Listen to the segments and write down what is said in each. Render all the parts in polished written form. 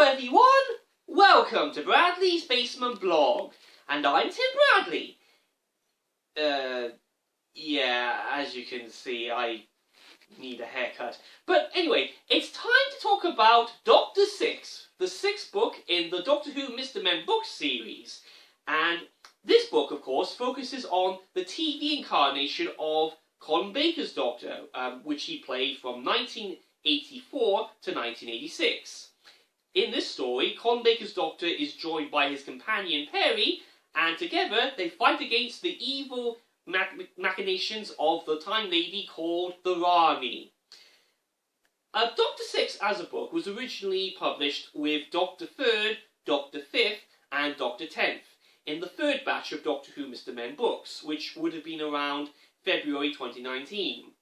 everyone! Welcome to Bradley's Basement Blog, and I'm Tim Bradley. Yeah, as you can see, I need a haircut. But anyway, it's time to talk about Doctor Six, the sixth book in the Doctor Who Mr. Men book series. And this book, of course, focuses on the TV incarnation of Colin Baker's Doctor, which he played from 1984 to 1986. In this story, Colin Baker's Doctor is joined by his companion Peri, and together they fight against the evil machinations of the Time Lady called the Rani. Doctor Six as a book was originally published with Doctor Third, Doctor Fifth, and Doctor 10th in the third batch of Doctor Who Mr. Men books, which would have been around February 2019.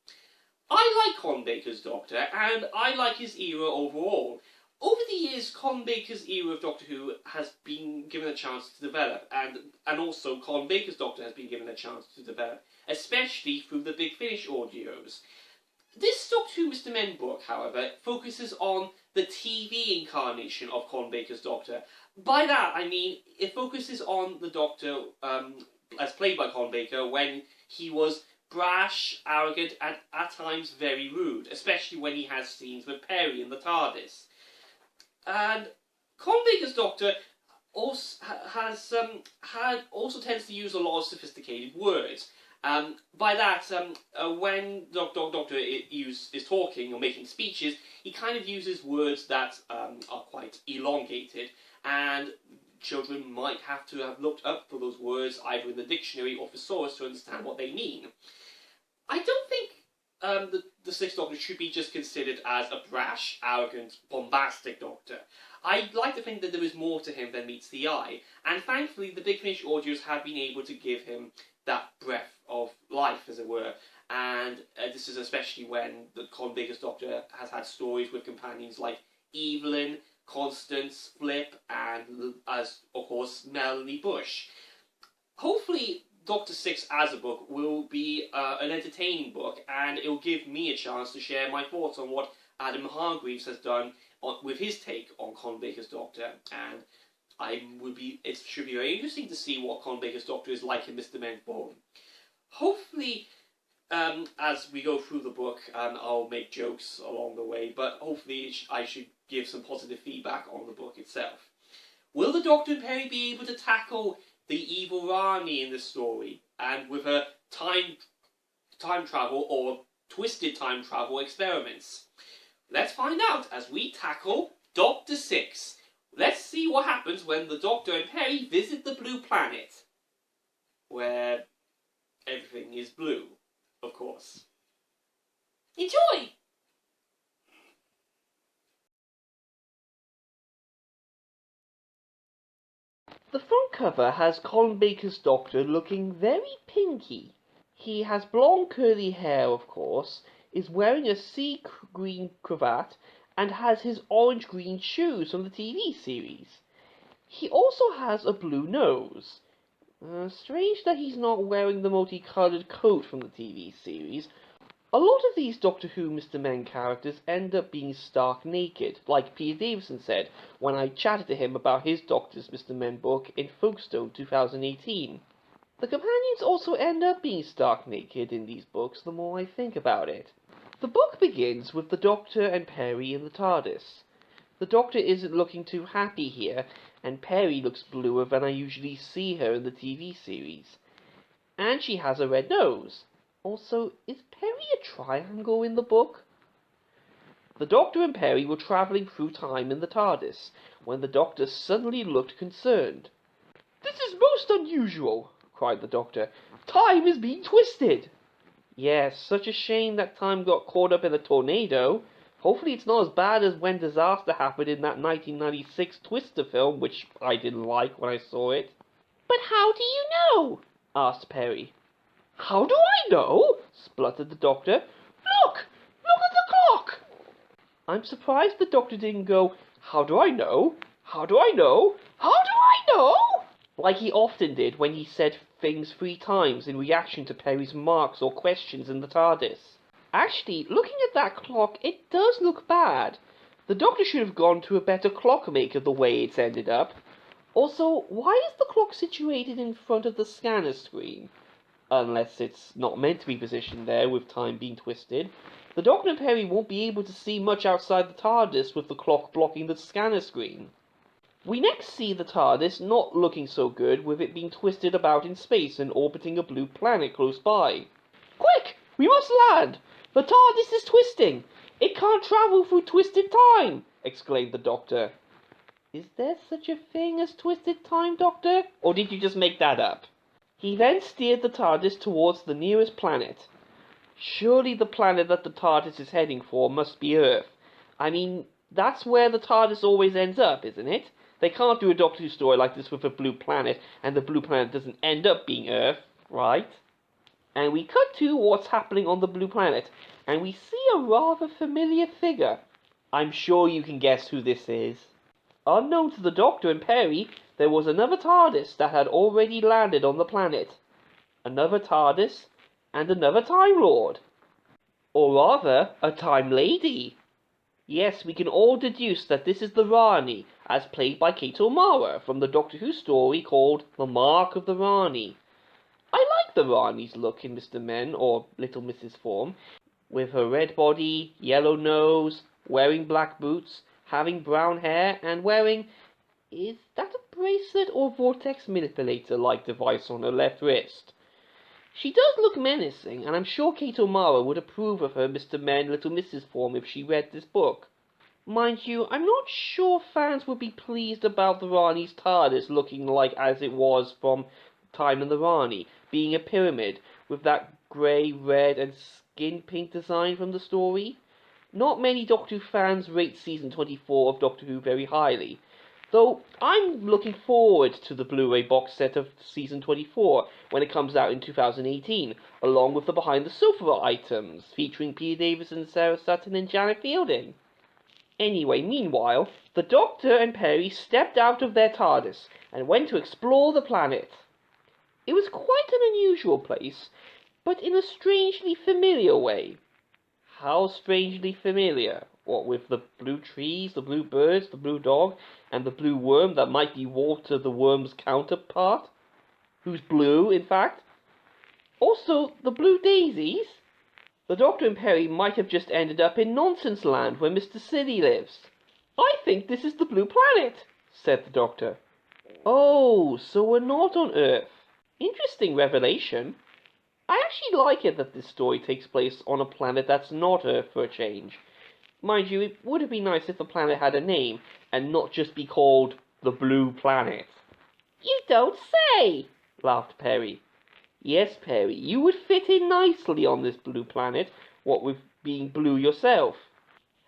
I like Colin Baker's Doctor, and I like his era overall. Over the years, Colin Baker's era of Doctor Who has been given a chance to develop, and also Colin Baker's Doctor has been given a chance to develop, especially through the Big Finish audios. This Doctor Who Mr. Men book, however, focuses on the TV incarnation of Colin Baker's Doctor. By that, I mean, it focuses on the Doctor, as played by Colin Baker, when he was brash, arrogant, and at times very rude, especially when he has scenes with Peri in the TARDIS. And Colin Baker's Doctor also tends to use a lot of sophisticated words. By that, when Doctor is talking or making speeches, he kind of uses words that are quite elongated, and children might have to have looked up for those words either in the dictionary or thesaurus to understand what they mean. I don't think the Sixth Doctor should be just considered as a brash, arrogant, bombastic Doctor. I'd like to think that there is more to him than meets the eye, and thankfully the Big Finish audios have been able to give him that breath of life, as it were, and this is especially when the Colin Baker's Doctor has had stories with companions like Evelyn, Constance, Flip, and, as of course, Melanie Bush. Hopefully, Doctor Six as a book will be an entertaining book, and it will give me a chance to share my thoughts on what Adam Hargreaves has done with his take on Colin Baker's Doctor, and it should be very interesting to see what Colin Baker's Doctor is like in Mr. Men form. Hopefully, as we go through the book, I'll make jokes along the way, but hopefully I should give some positive feedback on the book itself. Will the Doctor and Peri be able to tackle the evil Rani in this story, and with her time travel or twisted time travel experiments? Let's find out as we tackle Doctor Six. Let's see what happens when the Doctor and Peri visit the blue planet, where everything is blue, of course. Enjoy! The front cover has Colin Baker's Doctor looking very pinky. He has blonde curly hair, of course, is wearing a sea green cravat, and has his orange-green shoes from the TV series. He also has a blue nose. Strange that he's not wearing the multicoloured coat from the TV series. A lot of these Doctor Who Mr. Men characters end up being stark naked, like Peter Davison said when I chatted to him about his Doctor's Mr. Men book in Folkestone 2018. The companions also end up being stark naked in these books the more I think about it. The book begins with the Doctor and Peri in the TARDIS. The Doctor isn't looking too happy here, and Peri looks bluer than I usually see her in the TV series. And she has a red nose. Also, is Peri a triangle in the book? The Doctor and Peri were travelling through time in the TARDIS, when the Doctor suddenly looked concerned. "This is most unusual," cried the Doctor. "Time is being twisted." Yes, such a shame that time got caught up in a tornado. Hopefully it's not as bad as when disaster happened in that 1996 Twister film, which I didn't like when I saw it. "But how do you know?" asked Peri. "How do I know?" spluttered the Doctor. Look at the clock!" I'm surprised the Doctor didn't go, "How do I know? How do I know? How do I know?" like he often did when he said things 3 times in reaction to Peri's remarks or questions in the TARDIS. Actually, looking at that clock, it does look bad. The Doctor should have gone to a better clockmaker the way it's ended up. Also, why is the clock situated in front of the scanner screen? Unless it's not meant to be positioned there with time being twisted. The Doctor and Peri won't be able to see much outside the TARDIS with the clock blocking the scanner screen. We next see the TARDIS not looking so good with it being twisted about in space and orbiting a blue planet close by. Quick! We must land! The TARDIS is twisting! It can't travel through twisted time! Exclaimed the Doctor. Is there such a thing as twisted time, Doctor? Or did you just make that up? He then steered the TARDIS towards the nearest planet. Surely the planet that the TARDIS is heading for must be Earth. I mean, that's where the TARDIS always ends up, isn't it? They can't do a Doctor Who story like this with a blue planet, and the blue planet doesn't end up being Earth, right? And we cut to what's happening on the blue planet, and we see a rather familiar figure. I'm sure you can guess who this is. Unknown to the Doctor and Peri, there was another TARDIS that had already landed on the planet. Another TARDIS, and another Time Lord. Or rather, a Time Lady. Yes, we can all deduce that this is the Rani, as played by Kate O'Mara, from the Doctor Who story called The Mark of the Rani. I like the Rani's look in Mr. Men, or Little Mrs. form, with her red body, yellow nose, wearing black boots, having brown hair, and wearing... Is that a bracelet or vortex manipulator-like device on her left wrist? She does look menacing, and I'm sure Kate O'Mara would approve of her Mr. Men, Little Mrs. form if she read this book. Mind you, I'm not sure fans would be pleased about the Rani's TARDIS looking like as it was from Time and the Rani, being a pyramid, with that grey, red, and skin pink design from the story. Not many Doctor Who fans rate Season 24 of Doctor Who very highly, though I'm looking forward to the Blu-ray box set of Season 24 when it comes out in 2018, along with the Behind the Sofa items, featuring Peter Davison, Sarah Sutton, and Janet Fielding. Anyway, meanwhile, the Doctor and Peri stepped out of their TARDIS and went to explore the planet. It was quite an unusual place, but in a strangely familiar way. How strangely familiar? What with the blue trees, the blue birds, the blue dog, and the blue worm that might be Walter the Worm's counterpart? Who's blue, in fact? Also, the blue daisies? The Doctor and Peri might have just ended up in Nonsense Land where Mr. Silly lives. I think this is the blue planet, said the Doctor. Oh, so we're not on Earth. Interesting revelation. I actually like it that this story takes place on a planet that's not Earth for a change. Mind you, it would have been nice if the planet had a name, and not just be called the Blue Planet. You don't say, laughed Peri. Yes, Peri, you would fit in nicely on this blue planet, what with being blue yourself.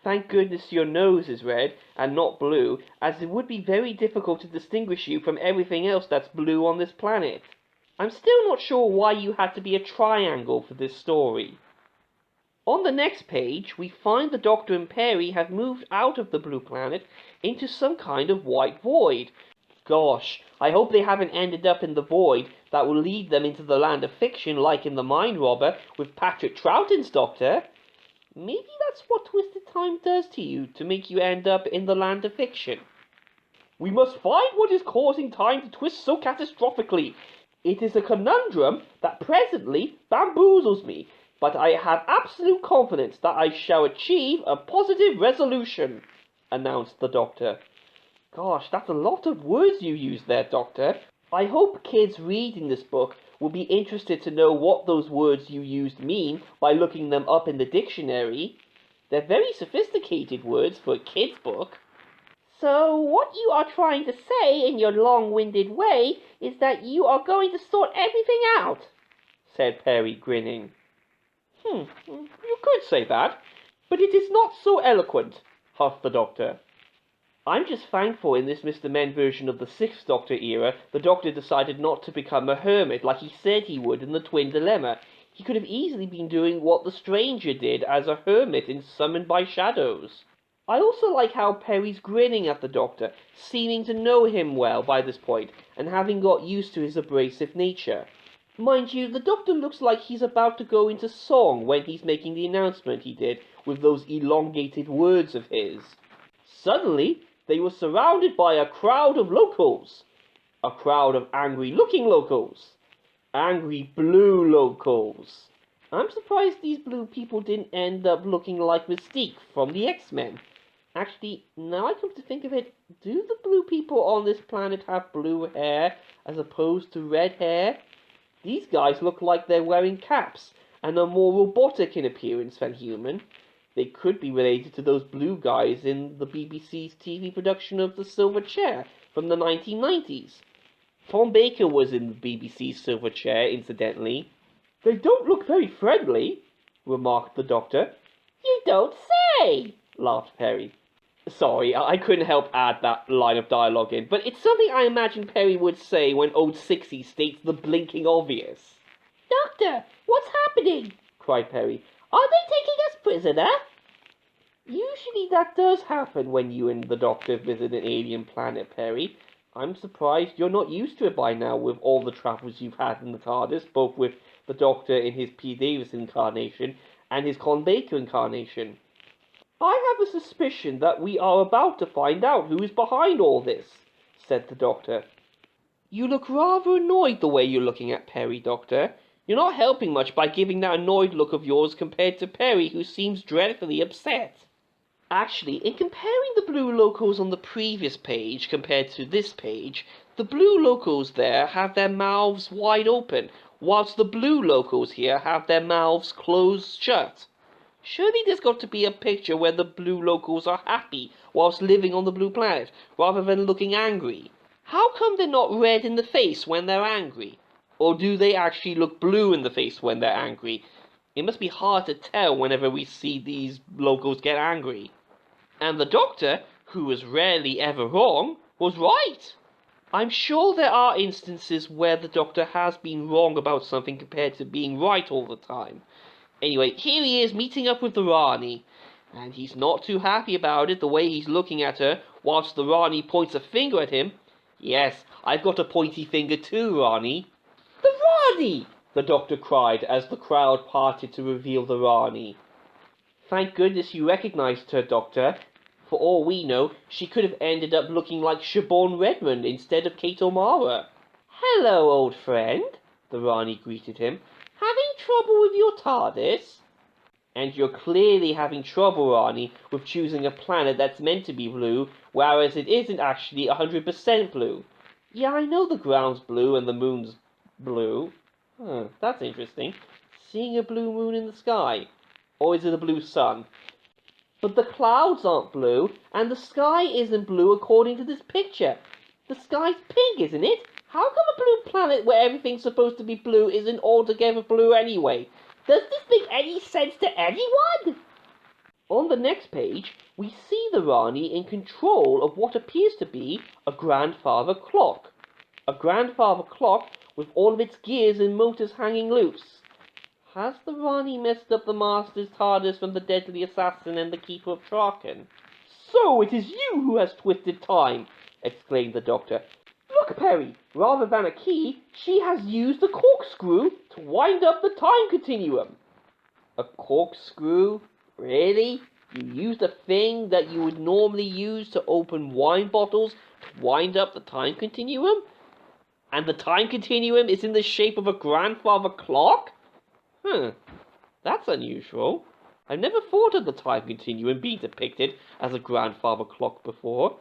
Thank goodness your nose is red, and not blue, as it would be very difficult to distinguish you from everything else that's blue on this planet. I'm still not sure why you had to be a triangle for this story. On the next page, we find the Doctor and Peri have moved out of the blue planet into some kind of white void. Gosh, I hope they haven't ended up in the void that will lead them into the land of fiction like in The Mind Robber with Patrick Troughton's Doctor. Maybe that's what Twisted Time does to you, to make you end up in the land of fiction. We must find what is causing time to twist so catastrophically. It is a conundrum that presently bamboozles me, but I have absolute confidence that I shall achieve a positive resolution, announced the Doctor. Gosh, that's a lot of words you used there, Doctor. I hope kids reading this book will be interested to know what those words you used mean by looking them up in the dictionary. They're very sophisticated words for a kid's book. So what you are trying to say in your long-winded way is that you are going to sort everything out, said Peri, grinning. You could say that, but it is not so eloquent, huffed the Doctor. I'm just thankful in this Mr. Men version of the Sixth Doctor era, the Doctor decided not to become a hermit like he said he would in the Twin Dilemma. He could have easily been doing what the Stranger did as a hermit in Summoned by Shadows. I also like how Peri's grinning at the Doctor, seeming to know him well by this point, and having got used to his abrasive nature. Mind you, the Doctor looks like he's about to go into song when he's making the announcement he did, with those elongated words of his. Suddenly, they were surrounded by a crowd of locals. A crowd of angry-looking locals. Angry blue locals. I'm surprised these blue people didn't end up looking like Mystique from the X-Men. Actually, now I come to think of it, do the blue people on this planet have blue hair as opposed to red hair? These guys look like they're wearing caps and are more robotic in appearance than human. They could be related to those blue guys in the BBC's TV production of The Silver Chair from the 1990s. Colin Baker was in the BBC's Silver Chair, incidentally. They don't look very friendly, remarked the Doctor. You don't say, laughed Peri. Sorry, I couldn't help add that line of dialogue in, but it's something I imagine Peri would say when Old Sixty states the blinking obvious. Doctor, what's happening? Cried Peri. Are they taking us prisoner? Usually that does happen when you and the Doctor visit an alien planet, Peri. I'm surprised you're not used to it by now with all the travels you've had in the TARDIS, both with the Doctor in his P. Davis incarnation and his Colin Baker incarnation. I have a suspicion that we are about to find out who is behind all this, said the Doctor. You look rather annoyed the way you're looking at Peri, Doctor. You're not helping much by giving that annoyed look of yours compared to Peri, who seems dreadfully upset. Actually, in comparing the blue locals on the previous page compared to this page, the blue locals there have their mouths wide open, whilst the blue locals here have their mouths closed shut. Surely there's got to be a picture where the blue locals are happy whilst living on the blue planet, rather than looking angry. How come they're not red in the face when they're angry? Or do they actually look blue in the face when they're angry? It must be hard to tell whenever we see these locals get angry. And the Doctor, who was rarely ever wrong, was right. I'm sure there are instances where the Doctor has been wrong about something compared to being right all the time. Anyway, here he is meeting up with the Rani, and he's not too happy about it, the way he's looking at her, whilst the Rani points a finger at him. Yes, I've got a pointy finger too, Rani. The Rani! The Doctor cried as the crowd parted to reveal the Rani. Thank goodness you recognized her, Doctor. For all we know, she could have ended up looking like Siobhan Redmond instead of Kate O'Mara. Hello, old friend, the Rani greeted him. Having trouble with your TARDIS? And you're clearly having trouble, Rani, with choosing a planet that's meant to be blue, whereas it isn't actually 100% blue. Yeah, I know the ground's blue and the moon's blue. That's interesting. Seeing a blue moon in the sky. Or is it a blue sun? But the clouds aren't blue, and the sky isn't blue according to this picture. The sky's pink, isn't it? How come a blue planet where everything's supposed to be blue isn't altogether blue anyway? Does this make any sense to anyone? On the next page, we see the Rani in control of what appears to be a grandfather clock. A grandfather clock with all of its gears and motors hanging loose. Has the Rani messed up the Master's TARDIS from the Deadly Assassin and the Keeper of Traken? So it is you who has twisted time, exclaimed the Doctor. Look, Peri, rather than a key, she has used a corkscrew to wind up the time continuum. A corkscrew? Really? You used a thing that you would normally use to open wine bottles to wind up the time continuum? And the time continuum is in the shape of a grandfather clock? That's unusual. I've never thought of the time continuum being depicted as a grandfather clock before.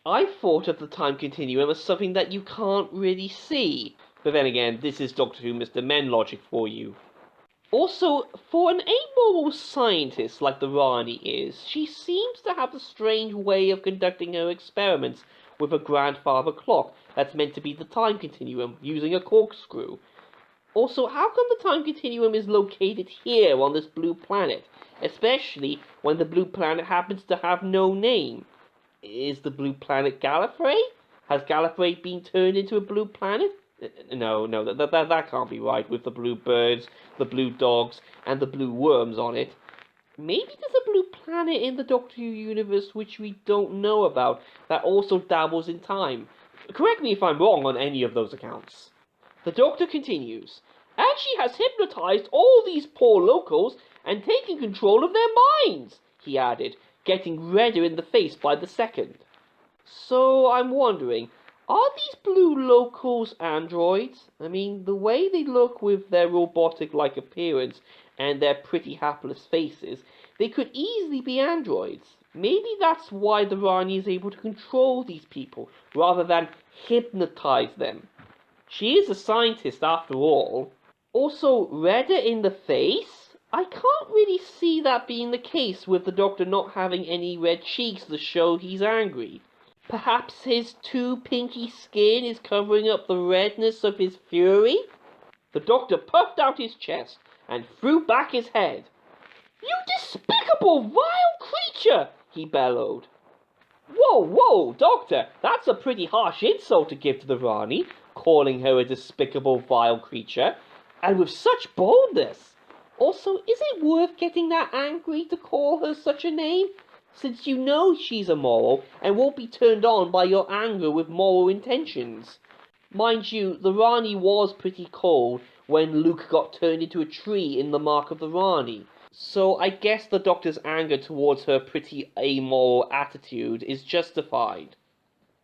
I thought of the time continuum as something that you can't really see. But then again, this is Doctor Who Mr. Men logic for you. Also, for an amoral scientist like the Rani is, she seems to have a strange way of conducting her experiments with a grandfather clock that's meant to be the time continuum, using a corkscrew. Also, how come the time continuum is located here on this blue planet, especially when the blue planet happens to have no name? Is the blue planet Gallifrey? Has Gallifrey been turned into a blue planet? No, that can't be right with the blue birds, the blue dogs, and the blue worms on it. Maybe there's a blue planet in the Doctor Who universe which we don't know about that also dabbles in time. Correct me if I'm wrong on any of those accounts. The Doctor continues, and she has hypnotized all these poor locals and taken control of their minds, he added, getting redder in the face by the second. So I'm wondering, are these blue locals androids? I mean, the way they look with their robotic-like appearance and their pretty hapless faces, they could easily be androids. Maybe that's why the Rani is able to control these people, rather than hypnotize them. She is a scientist after all. Also, redder in the face? I can't really see that being the case with the Doctor not having any red cheeks to show he's angry. Perhaps his too pinky skin is covering up the redness of his fury? The Doctor puffed out his chest and threw back his head. "You despicable, vile creature!" he bellowed. "Whoa, whoa, Doctor, that's a pretty harsh insult to give to the Rani, calling her a despicable, vile creature, and with such boldness. Also, is it worth getting that angry to call her such a name, since you know she's immoral and won't be turned on by your anger with moral intentions? Mind you, the Rani was pretty cold when Luke got turned into a tree in the Mark of the Rani, so I guess the Doctor's anger towards her pretty amoral attitude is justified.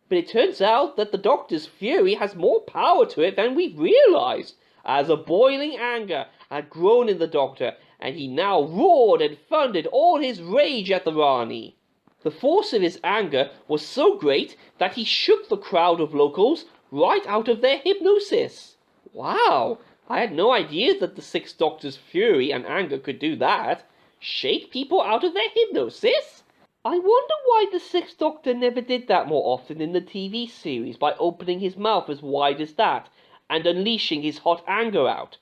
But it turns out that the Doctor's fury has more power to it than we realized, as a boiling anger had grown in the Doctor, and he now roared and thundered all his rage at the Rani. The force of his anger was so great that he shook the crowd of locals right out of their hypnosis. Wow, I had no idea that the Sixth Doctor's fury and anger could do that. Shake people out of their hypnosis? I wonder why the Sixth Doctor never did that more often in the TV series by opening his mouth as wide as that and unleashing his hot anger out.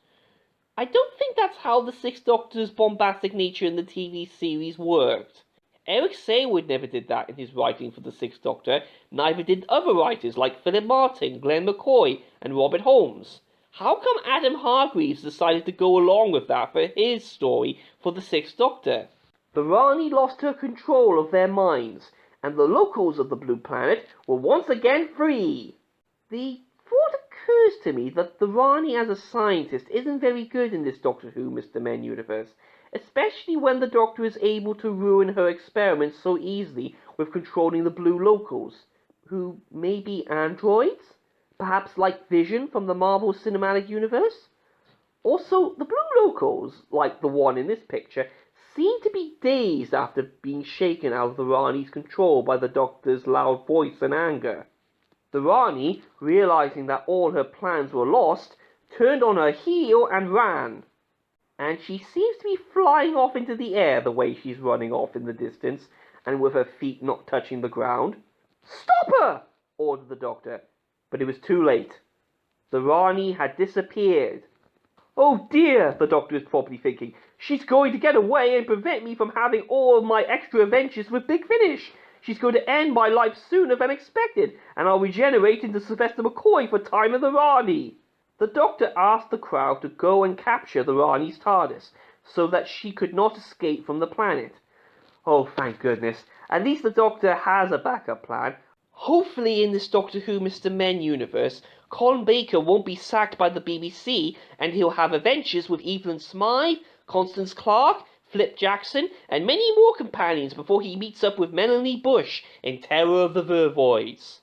I don't think that's how the Sixth Doctor's bombastic nature in the TV series worked. Eric Saywood never did that in his writing for the Sixth Doctor, neither did other writers like Philip Martin, Glenn McCoy, and Robert Holmes. How come Adam Hargreaves decided to go along with that for his story for the Sixth Doctor? The Rani lost her control of their minds, and the locals of the Blue Planet were once again free. The thought occurs to me that the Rani as a scientist isn't very good in this Doctor Who Mr. Men universe, especially when the Doctor is able to ruin her experiments so easily with controlling the blue locals, who may be androids, perhaps like Vision from the Marvel Cinematic Universe. Also, the blue locals, like the one in this picture, seem to be dazed after being shaken out of the Rani's control by the Doctor's loud voice and anger. The Rani, realizing that all her plans were lost, turned on her heel and ran. And she seems to be flying off into the air the way she's running off in the distance, and with her feet not touching the ground. "Stop her!" ordered the Doctor, but it was too late. The Rani had disappeared. "Oh dear," the Doctor is probably thinking, "she's going to get away and prevent me from having all of my extra adventures with Big Finish. She's going to end my life sooner than expected, and I'll regenerate into Sylvester McCoy for Time of the Rani." The Doctor asked the crowd to go and capture the Rani's TARDIS, so that she could not escape from the planet. Oh, thank goodness. At least the Doctor has a backup plan. Hopefully in this Doctor Who Mr. Men universe, Colin Baker won't be sacked by the BBC, and he'll have adventures with Evelyn Smythe, Constance Clark, Flip Jackson, and many more companions before he meets up with Melanie Bush in Terror of the Vervoids.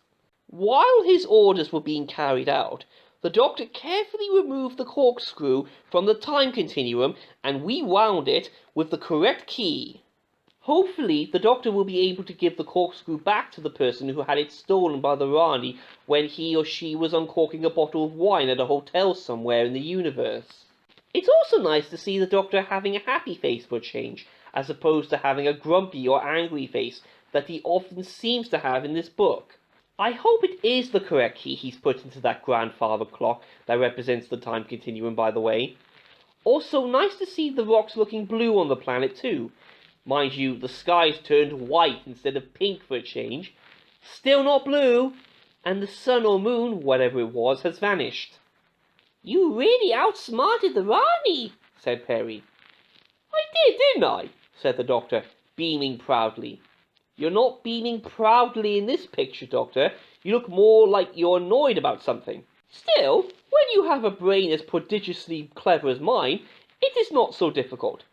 While his orders were being carried out, the Doctor carefully removed the corkscrew from the time continuum and rewound it with the correct key. Hopefully, the Doctor will be able to give the corkscrew back to the person who had it stolen by the Rani when he or she was uncorking a bottle of wine at a hotel somewhere in the universe. It's also nice to see the Doctor having a happy face for a change, as opposed to having a grumpy or angry face that he often seems to have in this book. I hope it is the correct key he's put into that grandfather clock that represents the time continuum, by the way. Also, nice to see the rocks looking blue on the planet too. Mind you, the sky's turned white instead of pink for a change. Still not blue, and the sun or moon, whatever it was, has vanished. "You really outsmarted the Rani," said Peri. "I did, didn't I?" said the Doctor, beaming proudly. "You're not beaming proudly in this picture, Doctor. You look more like you're annoyed about something. Still, when you have a brain as prodigiously clever as mine, it is not so difficult."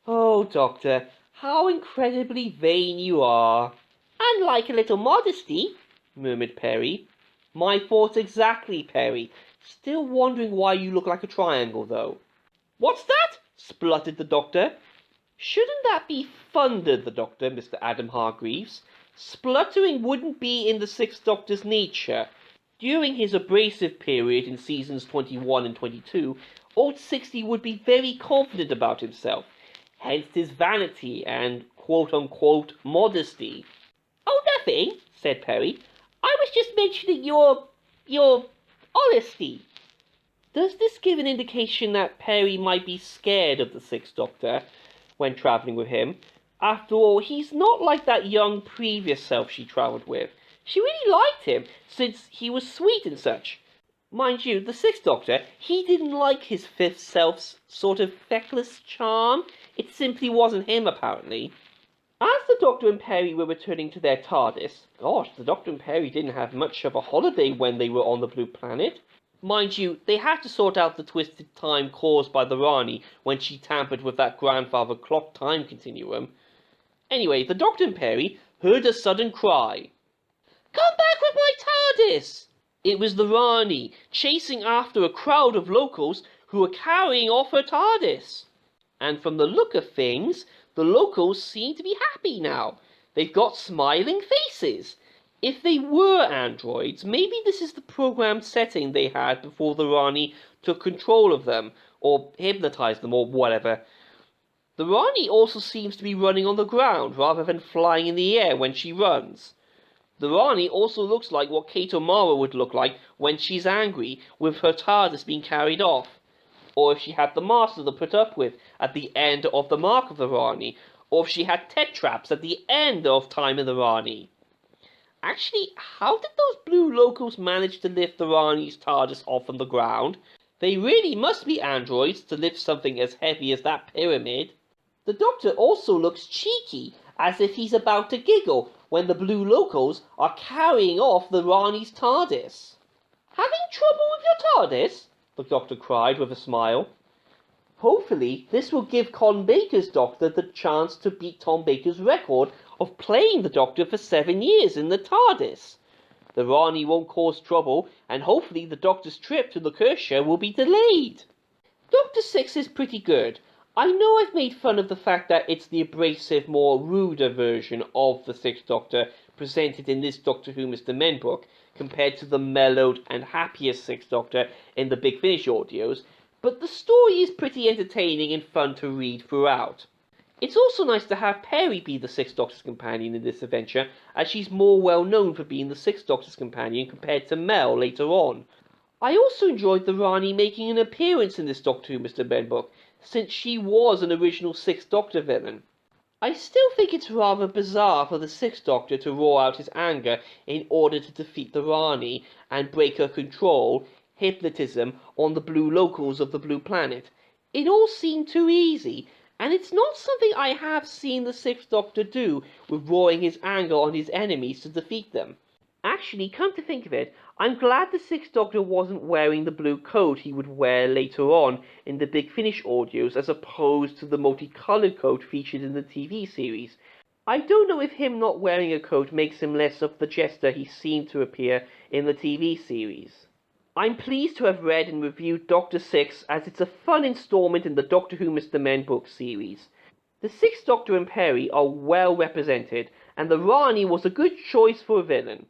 "Oh, Doctor, How incredibly vain you are. "And like a little modesty," murmured Peri. "My thoughts exactly, Peri. Still wondering why you look like a triangle, though." "What's that?" spluttered the Doctor. "Shouldn't that be thundered, the Doctor, Mr. Adam Hargreaves? Spluttering wouldn't be in the Sixth Doctor's nature. During his abrasive period in seasons 21 and 22, old 60 would be very confident about himself, hence his vanity and quote-unquote modesty." "Oh, nothing," said Peri. "I was just mentioning your honesty." Does this give an indication that Peri might be scared of the Sixth Doctor when travelling with him? After all, he's not like that young previous self she travelled with. She really liked him, since he was sweet and such. Mind you, the Sixth Doctor, he didn't like his fifth self's sort of feckless charm. It simply wasn't him, apparently. As the Doctor and Peri were returning to their TARDIS, gosh, the Doctor and Peri didn't have much of a holiday when they were on the Blue Planet. Mind you, they had to sort out the twisted time caused by the Rani when she tampered with that grandfather clock time continuum. Anyway, the Doctor and Peri heard a sudden cry. "Come back with my TARDIS!" It was the Rani, chasing after a crowd of locals who were carrying off her TARDIS. And from the look of things, the locals seem to be happy now. They've got smiling faces. If they were androids, maybe this is the programmed setting they had before the Rani took control of them, or hypnotized them, or whatever. The Rani also seems to be running on the ground rather than flying in the air when she runs. The Rani also looks like what Kate O'Mara would look like when she's angry, with her TARDIS being carried off. Or if she had the master to put up with at the end of the Mark of the Rani, or if she had Tetraps at the end of Time in the Rani. Actually, how did those blue locals manage to lift the Rani's TARDIS off from the ground? They really must be androids to lift something as heavy as that pyramid. The Doctor also looks cheeky, as if he's about to giggle when the blue locals are carrying off the Rani's TARDIS. "Having trouble with your TARDIS?" the Doctor cried with a smile. Hopefully, this will give Colin Baker's Doctor the chance to beat Tom Baker's record of playing the Doctor for 7 years in the TARDIS. The Rani won't cause trouble, and hopefully the Doctor's trip to Lancashire will be delayed. Doctor 6 is pretty good. I know I've made fun of the fact that it's the abrasive, more ruder version of the Sixth Doctor presented in this Doctor Who Mr. Men book, compared to the mellowed and happier Sixth Doctor in the Big Finish audios, but the story is pretty entertaining and fun to read throughout. It's also nice to have Peri be the Sixth Doctor's companion in this adventure, as she's more well known for being the Sixth Doctor's companion compared to Mel later on. I also enjoyed the Rani making an appearance in this Doctor Who Mr. Men book, since she was an original Sixth Doctor villain. I still think it's rather bizarre for the Sixth Doctor to roar out his anger in order to defeat the Rani and break her control, hypnotism, on the blue locals of the Blue Planet. It all seemed too easy, and it's not something I have seen the Sixth Doctor do with roaring his anger on his enemies to defeat them. Actually, come to think of it, I'm glad the Sixth Doctor wasn't wearing the blue coat he would wear later on in the Big Finish audios, as opposed to the multicoloured coat featured in the TV series. I don't know if him not wearing a coat makes him less of the jester he seemed to appear in the TV series. I'm pleased to have read and reviewed Doctor 6, as it's a fun instalment in the Doctor Who Mr. Men book series. The Sixth Doctor and Peri are well represented, and the Rani was a good choice for a villain.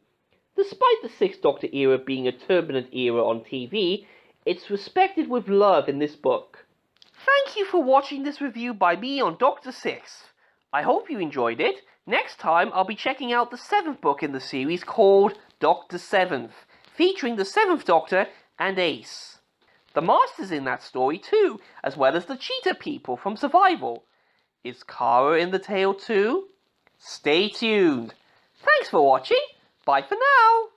Despite the Sixth Doctor era being a turbulent era on TV, it's respected with love in this book. Thank you for watching this review by me on Doctor 6. I hope you enjoyed it. Next time I'll be checking out the 7th book in the series called Doctor 7th, featuring the 7th Doctor and Ace. The Master's in that story too, as well as the Cheetah people from Survival. Is Kara in the tale too? Stay tuned. Thanks for watching. Bye for now.